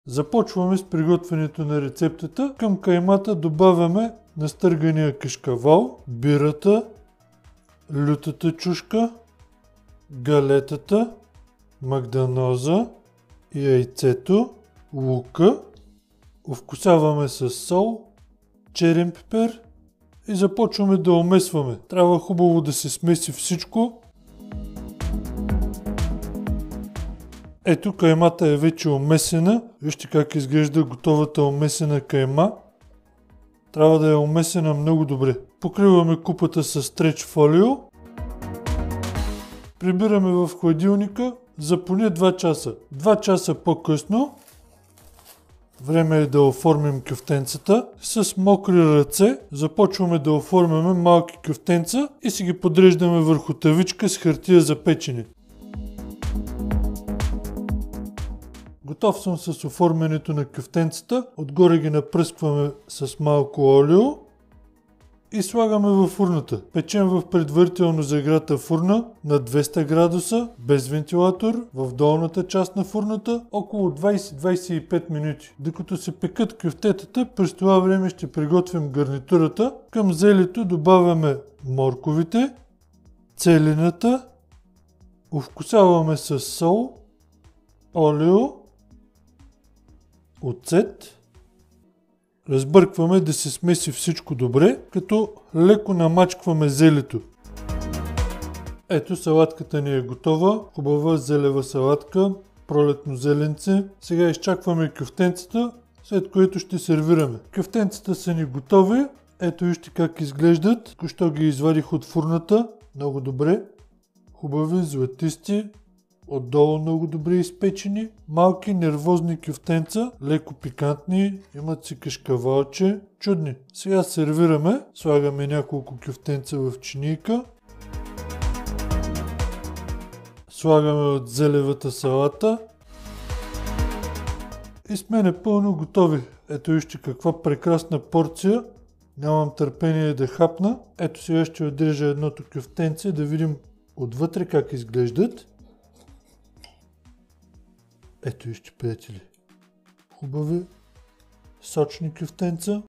Започваме с приготвянето на рецептата. Към каймата добавяме настъргания кашкавал, бирата, лютата чушка, галетата, магданоза, яйцето, лука. Овкусяваме с сол, черен пипер и започваме да омесваме. Трябва хубаво да се смеси всичко. Ето, каймата е вече омесена. Вижте как изглежда готовата омесена кайма. Трябва да е омесена много добре. Покриваме купата с стреч фолио. Прибираме в хладилника за поне 2 часа. 2 часа по-късно време е да оформим кюфтенцата. С мокри ръце започваме да оформяме малки кюфтенца и си ги подреждаме върху тавичка с хартия за печене. Готов съм с оформянето на кюфтенцата. Отгоре ги напръскваме с малко олио и слагаме във фурната. Печем в предварително загрята фурна на 200 градуса, без вентилатор, в долната част на фурната, около 20-25 минути. Докато се пекат кюфтетата, през това време ще приготвим гарнитурата. Към зелето добавяме морковите, целината, овкусяваме с сол, олио, оцет. Разбъркваме да се смеси всичко добре, като леко намачкваме зелето. Ето, салатката ни е готова. Хубава зелева салатка, пролетно зеленце. Сега изчакваме кюфтенцата, след което ще сервираме. Кюфтенцата са ни готови. Ето вижте как изглеждат. Току-що ги извадих от фурната. Много добре. Хубави, златисти. Отдолу много добре изпечени, малки нервозни кюфтенца, леко пикантни, имат си кашкавалче, чудни. Сега сервираме, слагаме няколко кюфтенца в чинийка, слагаме от зелевата салата и сме напълно готови. Ето вижте каква прекрасна порция, нямам търпение да хапна. Ето сега ще отрежа едното кюфтенце да видим отвътре как изглеждат. Ето вижте, приятели, хубави, сочни кюфтенца.